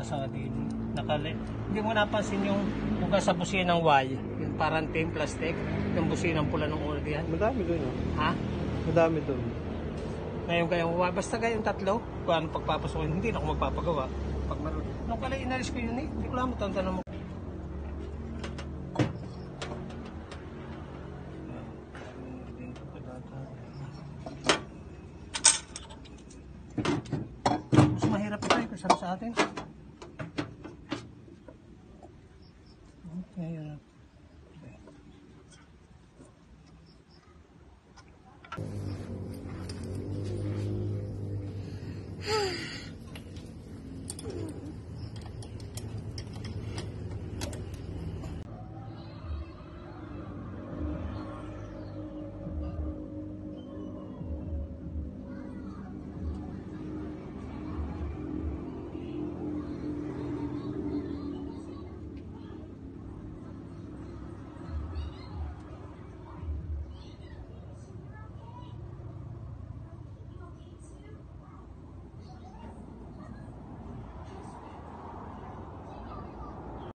sa din. Hindi mo napansin yung buka sa busina ng Y, yung parang team plastic, yung busina ng pula ng ulo diyan. Madami doon. Ha? Madami doon. Ngayon kayong basta kayong tatlo, kung ano pagpapasokin, hindi na ako magpapagawa. Pag marunong. Nung pala inalis ko yun hindi ko lang tanong mo. Mas mahirap ito eh, kasama sa atin.